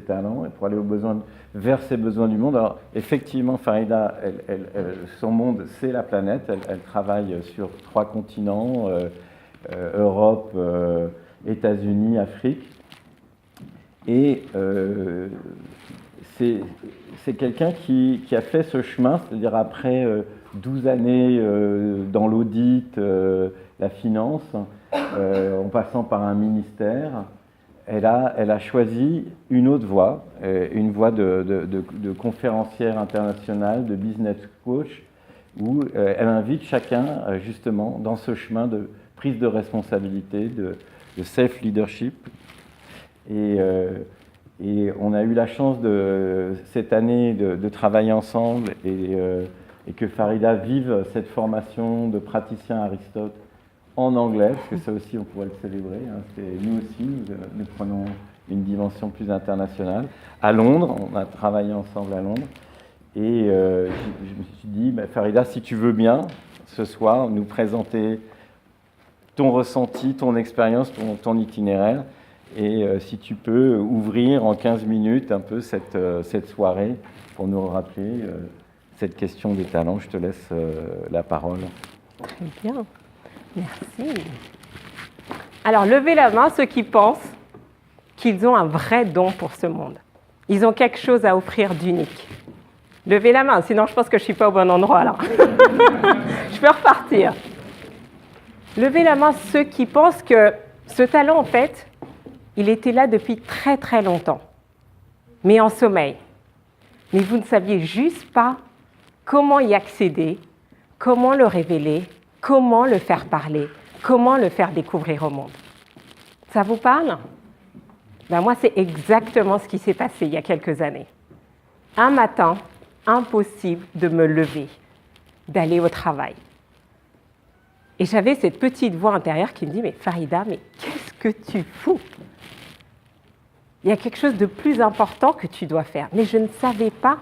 talents et pour aller vers ses besoins du monde. Alors, effectivement, Farida, son monde, c'est la planète. Elle travaille sur 3 continents, Europe, États-Unis, Afrique. Et c'est quelqu'un qui a fait ce chemin, c'est-à-dire après 12 années dans l'audit, la finance, en passant par un ministère, elle a choisi une autre voie, une voie de conférencière internationale, de business coach, où elle invite chacun justement dans ce chemin de prise de responsabilité, de self-leadership. Et on a eu la chance cette année de travailler ensemble et que Farida vive cette formation de praticien Aristote en anglais, parce que ça aussi on pourrait le célébrer. Nous aussi, nous prenons une dimension plus internationale. À Londres, on a travaillé ensemble à Londres. Et je me suis dit, Farida, si tu veux bien, ce soir, nous présenter ton ressenti, ton expérience, ton itinéraire. Et si tu peux ouvrir en 15 minutes un peu cette soirée pour nous rappeler cette question des talents, je te laisse la parole. Très bien, merci. Alors, levez la main ceux qui pensent qu'ils ont un vrai don pour ce monde. Ils ont quelque chose à offrir d'unique. Levez la main, sinon je pense que je ne suis pas au bon endroit là. Je peux repartir. Levez la main ceux qui pensent que ce talent, en fait, il était là depuis très très longtemps, mais en sommeil. Mais vous ne saviez juste pas comment y accéder, comment le révéler, comment le faire parler, comment le faire découvrir au monde. Ça vous parle ? Moi, c'est exactement ce qui s'est passé il y a quelques années. Un matin, impossible de me lever, d'aller au travail. Et j'avais cette petite voix intérieure qui me dit « Mais Farida, mais qu'est-ce que tu fous ? Il y a quelque chose de plus important que tu dois faire. » Mais je ne savais pas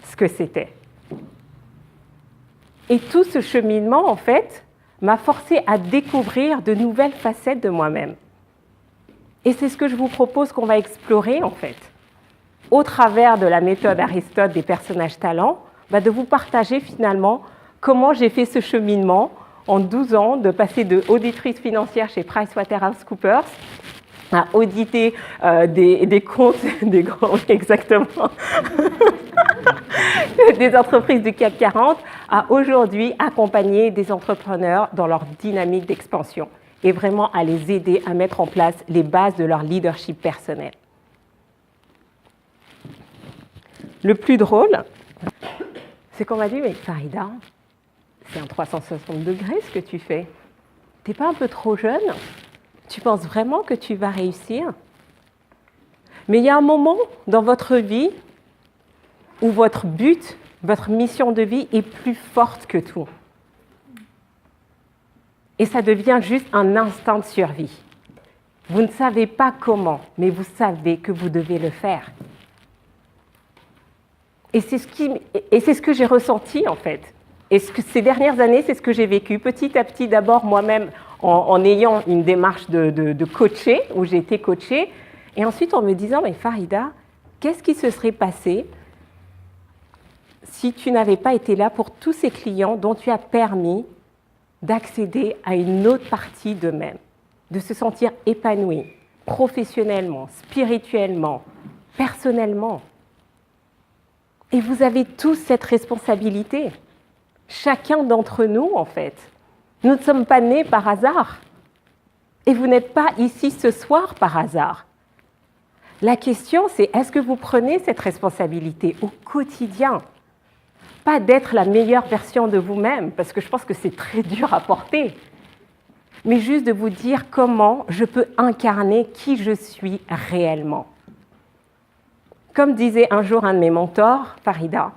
ce que c'était. Et tout ce cheminement, en fait, m'a forcé à découvrir de nouvelles facettes de moi-même. Et c'est ce que je vous propose qu'on va explorer, en fait, au travers de la méthode Aristote des personnages talents, de vous partager finalement comment j'ai fait ce cheminement en 12 ans, de passer de auditrice financière chez PricewaterhouseCoopers à auditer des comptes, exactement, des entreprises du CAC 40, à aujourd'hui accompagner des entrepreneurs dans leur dynamique d'expansion et vraiment à les aider à mettre en place les bases de leur leadership personnel. Le plus drôle, c'est qu'on m'a dit « Mais Farida, c'est un 360 degrés ce que tu fais. T'es pas un peu trop jeune ? Tu penses vraiment que tu vas réussir ? » Mais il y a un moment dans votre vie où votre but, votre mission de vie est plus forte que tout. Et ça devient juste un instinct de survie. Vous ne savez pas comment, mais vous savez que vous devez le faire. Et c'est ce que j'ai ressenti en fait. Et ces dernières années, c'est ce que j'ai vécu petit à petit, d'abord moi-même en ayant une démarche de coacher, où j'ai été coachée, et ensuite en me disant « Mais Farida, qu'est-ce qui se serait passé si tu n'avais pas été là pour tous ces clients dont tu as permis d'accéder à une autre partie d'eux-mêmes, de se sentir épanoui, professionnellement, spirituellement, personnellement. Et vous avez tous cette responsabilité. Chacun d'entre nous, en fait. Nous ne sommes pas nés par hasard. Et vous n'êtes pas ici ce soir par hasard. La question, c'est est-ce que vous prenez cette responsabilité au quotidien ? Pas d'être la meilleure version de vous-même, parce que je pense que c'est très dur à porter, mais juste de vous dire comment je peux incarner qui je suis réellement. Comme disait un jour un de mes mentors, Farida,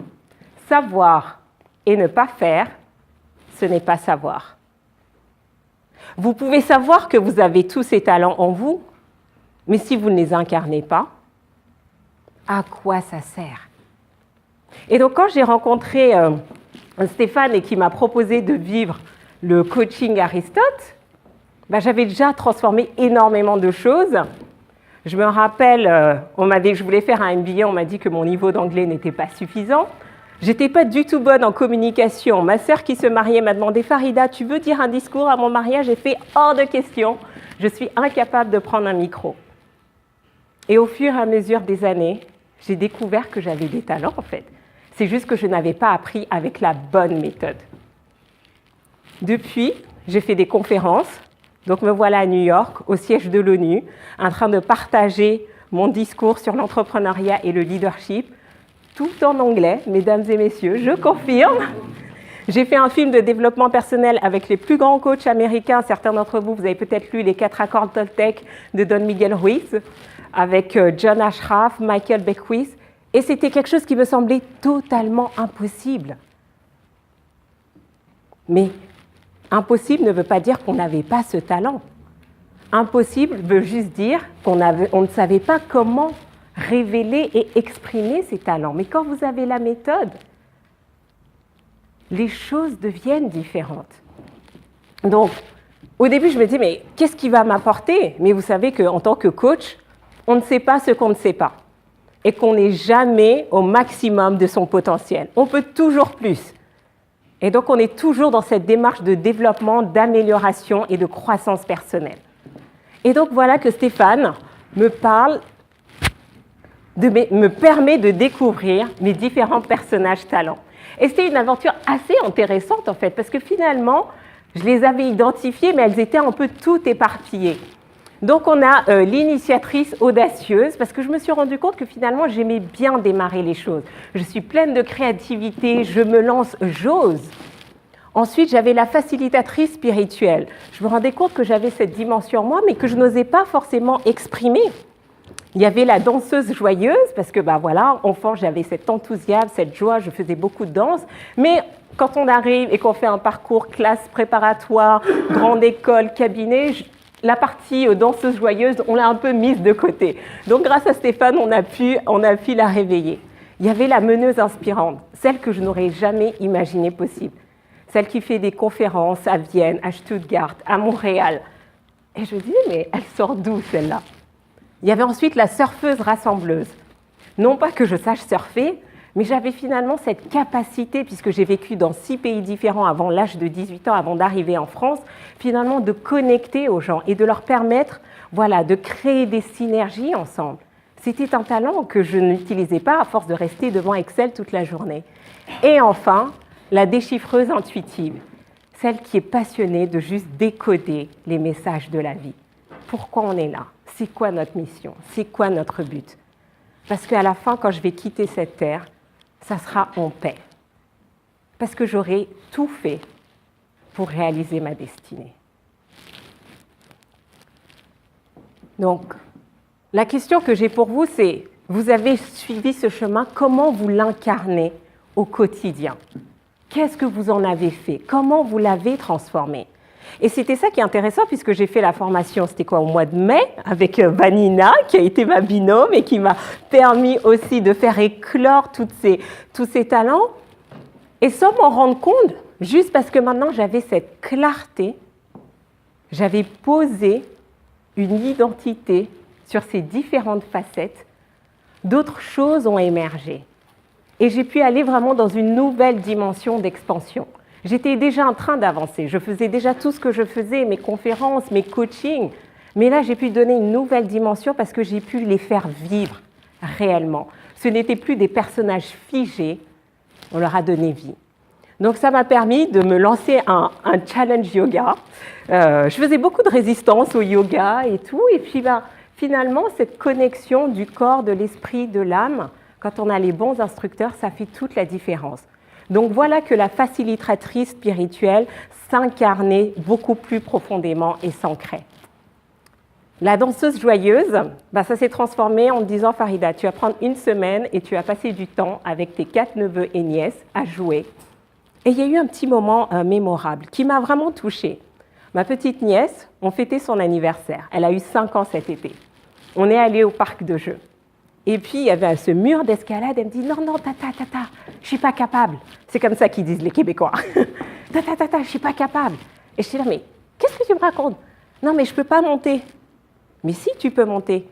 savoir et ne pas faire, ce n'est pas savoir. Vous pouvez savoir que vous avez tous ces talents en vous, mais si vous ne les incarnez pas, à quoi ça sert ? Et donc, quand j'ai rencontré Stéphane et qui m'a proposé de vivre le coaching Aristote, j'avais déjà transformé énormément de choses. Je me rappelle, je voulais faire un MBA, on m'a dit que mon niveau d'anglais n'était pas suffisant. J'étais pas du tout bonne en communication. Ma sœur qui se mariait m'a demandé « Farida, tu veux dire un discours à mon mariage ?» J'ai fait « hors de question, je suis incapable de prendre un micro ». Et au fur et à mesure des années, j'ai découvert que j'avais des talents en fait. C'est juste que je n'avais pas appris avec la bonne méthode. Depuis, j'ai fait des conférences. Donc me voilà à New York, au siège de l'ONU, en train de partager mon discours sur l'entrepreneuriat et le leadership, tout en anglais, mesdames et messieurs, je confirme. J'ai fait un film de développement personnel avec les plus grands coachs américains. Certains d'entre vous, vous avez peut-être lu Les 4 accords Toltec de Don Miguel Ruiz, avec John Ashraf, Michael Beckwith. Et c'était quelque chose qui me semblait totalement impossible. Mais impossible ne veut pas dire qu'on n'avait pas ce talent. Impossible veut juste dire qu'on ne savait pas comment révéler et exprimer ces talents. Mais quand vous avez la méthode, les choses deviennent différentes. Donc, au début, je me dis, mais qu'est-ce qui va m'apporter? Mais vous savez qu'en tant que coach, on ne sait pas ce qu'on ne sait pas. Et qu'on n'est jamais au maximum de son potentiel. On peut toujours plus. Et donc, on est toujours dans cette démarche de développement, d'amélioration et de croissance personnelle. Et donc, voilà que Stéphane me permet de découvrir mes différents personnages talents. Et c'était une aventure assez intéressante, en fait, parce que finalement, je les avais identifiés, mais elles étaient un peu toutes éparpillées. Donc, on a l'initiatrice audacieuse, parce que je me suis rendu compte que finalement, j'aimais bien démarrer les choses. Je suis pleine de créativité, je me lance, j'ose. Ensuite, j'avais la facilitatrice spirituelle. Je me rendais compte que j'avais cette dimension en moi, mais que je n'osais pas forcément exprimer. Il y avait la danseuse joyeuse, parce que, enfant, j'avais cet enthousiasme, cette joie, je faisais beaucoup de danse. Mais quand on arrive et qu'on fait un parcours classe préparatoire, grande école, cabinet, la partie danseuse joyeuse, on l'a un peu mise de côté. Donc, grâce à Stéphane, on a pu la réveiller. Il y avait la meneuse inspirante, celle que je n'aurais jamais imaginé possible. Celle qui fait des conférences à Vienne, à Stuttgart, à Montréal. Et je me disais, mais elle sort d'où, celle-là? Il y avait ensuite la surfeuse rassembleuse. Non pas que je sache surfer, mais j'avais finalement cette capacité, puisque j'ai vécu dans 6 pays différents avant l'âge de 18 ans, avant d'arriver en France, finalement de connecter aux gens et de leur permettre de créer des synergies ensemble. C'était un talent que je n'utilisais pas à force de rester devant Excel toute la journée. Et enfin, la déchiffreuse intuitive, celle qui est passionnée de juste décoder les messages de la vie. Pourquoi on est là? C'est quoi notre mission? C'est quoi notre but? Parce qu'à la fin, quand je vais quitter cette terre, ça sera en paix. Parce que j'aurai tout fait pour réaliser ma destinée. Donc, la question que j'ai pour vous, c'est, vous avez suivi ce chemin, comment vous l'incarnez au quotidien? Qu'est-ce que vous en avez fait? Comment vous l'avez transformé? Et c'était ça qui est intéressant, puisque j'ai fait la formation, c'était quoi, au mois de mai, avec Vanina, qui a été ma binôme et qui m'a permis aussi de faire éclore tous ces talents. Et sans m'en rendre compte, juste parce que maintenant j'avais cette clarté, j'avais posé une identité sur ces différentes facettes, d'autres choses ont émergé. Et j'ai pu aller vraiment dans une nouvelle dimension d'expansion. J'étais déjà en train d'avancer. Je faisais déjà tout ce que je faisais, mes conférences, mes coachings. Mais là, j'ai pu donner une nouvelle dimension parce que j'ai pu les faire vivre réellement. Ce n'étaient plus des personnages figés, on leur a donné vie. Donc, ça m'a permis de me lancer un challenge yoga. Je faisais beaucoup de résistance au yoga et tout. Et puis, finalement, cette connexion du corps, de l'esprit, de l'âme, quand on a les bons instructeurs, ça fait toute la différence. Donc voilà que la facilitatrice spirituelle s'incarnait beaucoup plus profondément et s'ancrait. La danseuse joyeuse, ça s'est transformé en me disant, Farida, tu vas prendre une semaine et tu vas passer du temps avec tes 4 neveux et nièces à jouer. Et il y a eu un petit moment mémorable qui m'a vraiment touchée. Ma petite nièce, on fêtait son anniversaire. Elle a eu 5 ans cet été. On est allé au parc de jeux. Et puis, il y avait ce mur d'escalade. Elle me dit, non, tata, je ne suis pas capable. C'est comme ça qu'ils disent les Québécois. Tata, je ne suis pas capable. Et je suis là, mais qu'est-ce que tu me racontes? Non, mais je ne peux pas monter. Mais si, tu peux monter.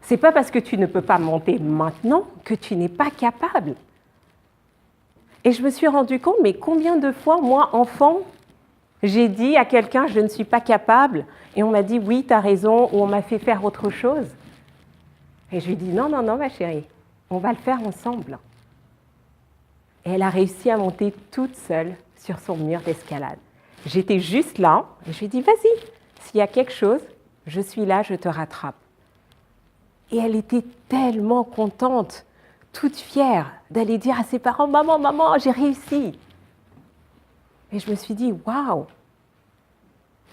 C'est pas parce que tu ne peux pas monter maintenant que tu n'es pas capable. Et je me suis rendu compte, mais combien de fois, moi, enfant, j'ai dit à quelqu'un, je ne suis pas capable, et on m'a dit, oui, tu as raison, ou on m'a fait faire autre chose. Et je lui ai dit, non, non, non, ma chérie, on va le faire ensemble. Et elle a réussi à monter toute seule sur son mur d'escalade. J'étais juste là, et je lui ai dit, vas-y, s'il y a quelque chose, je suis là, je te rattrape. Et elle était tellement contente, toute fière d'aller dire à ses parents, maman, maman, j'ai réussi. Et je me suis dit, waouh,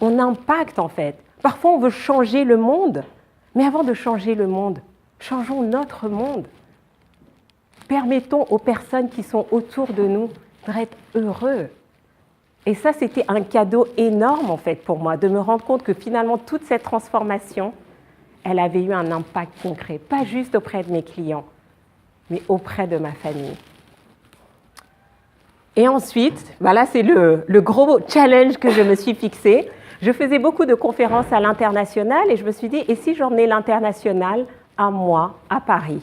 on impacte en fait. Parfois, on veut changer le monde, mais avant de changer le monde, changeons notre monde. Permettons aux personnes qui sont autour de nous d'être heureux. Et ça, c'était un cadeau énorme en fait pour moi, de me rendre compte que finalement, toute cette transformation, elle avait eu un impact concret, pas juste auprès de mes clients, mais auprès de ma famille. Et ensuite, voilà, c'est le gros challenge que je me suis fixé. Je faisais beaucoup de conférences à l'international et je me suis dit, et si j'emmenais l'international à moi, à Paris?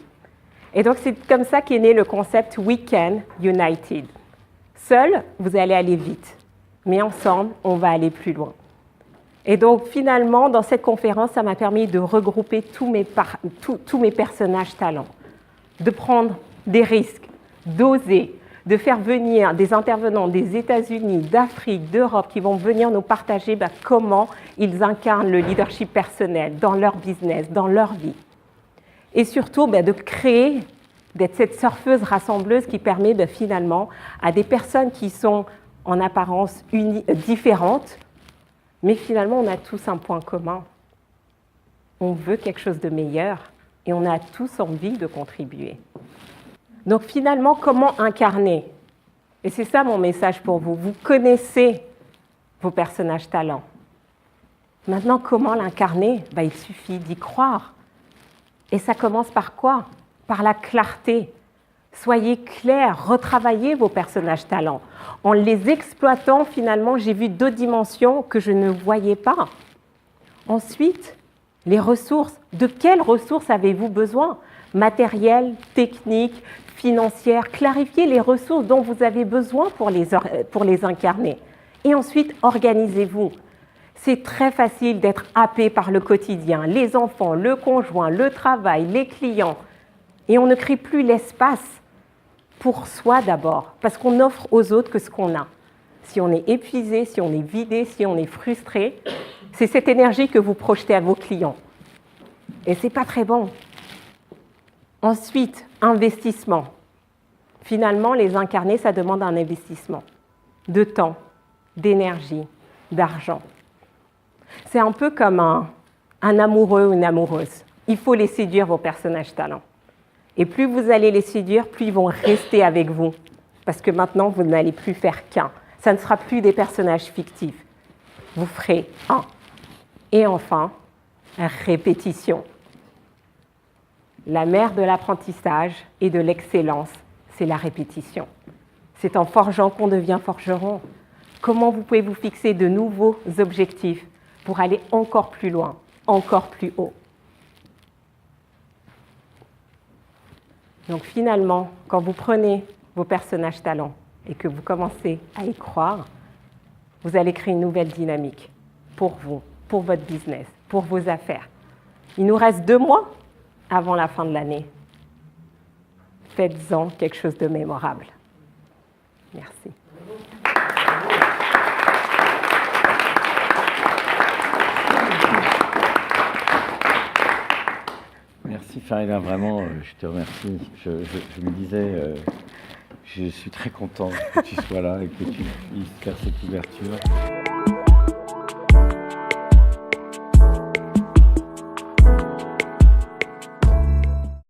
Et donc, c'est comme ça qu'est né le concept Weekend United. Seul, vous allez aller vite, mais ensemble, on va aller plus loin. Et donc, finalement, dans cette conférence, ça m'a permis de regrouper tous mes personnages talents, de prendre des risques, d'oser, de faire venir des intervenants des États-Unis, d'Afrique, d'Europe qui vont venir nous partager comment ils incarnent le leadership personnel dans leur business, dans leur vie. Et surtout, de créer, d'être cette surfeuse rassembleuse qui permet finalement à des personnes qui sont en apparence différentes, mais finalement, on a tous un point commun. On veut quelque chose de meilleur et on a tous envie de contribuer. Donc finalement, comment incarner? Et c'est ça mon message pour vous. Vous connaissez vos personnages talents. Maintenant, comment l'incarner? Il suffit d'y croire. Et ça commence par quoi? Par la clarté. Soyez clairs, retravaillez vos personnages talents. En les exploitant, finalement, j'ai vu d'autres dimensions que je ne voyais pas. Ensuite, les ressources. De quelles ressources avez-vous besoin? Matérielles, techniques, financières. Clarifiez les ressources dont vous avez besoin pour les incarner. Et ensuite, organisez-vous. C'est très facile d'être happé par le quotidien, les enfants, le conjoint, le travail, les clients. Et on ne crée plus l'espace pour soi d'abord, parce qu'on offre aux autres que ce qu'on a. Si on est épuisé, si on est vidé, si on est frustré, c'est cette énergie que vous projetez à vos clients. Et ce n'est pas très bon. Ensuite, investissement. Finalement, les incarner, ça demande un investissement de temps, d'énergie, d'argent. C'est un peu comme un amoureux ou une amoureuse. Il faut les séduire, vos personnages talents. Et plus vous allez les séduire, plus ils vont rester avec vous. Parce que maintenant, vous n'allez plus faire qu'un. Ça ne sera plus des personnages fictifs. Vous ferez un. Et enfin, répétition. La mère de l'apprentissage et de l'excellence, c'est la répétition. C'est en forgeant qu'on devient forgeron. Comment vous pouvez vous fixer de nouveaux objectifs pour aller encore plus loin, encore plus haut? Donc finalement, quand vous prenez vos personnages talents et que vous commencez à y croire, vous allez créer une nouvelle dynamique pour vous, pour votre business, pour vos affaires. Il nous reste 2 mois avant la fin de l'année. Faites-en quelque chose de mémorable. Merci. Merci Farida, vraiment, je te remercie. Je me disais, je suis très content que tu sois là et que tu puisses faire cette ouverture.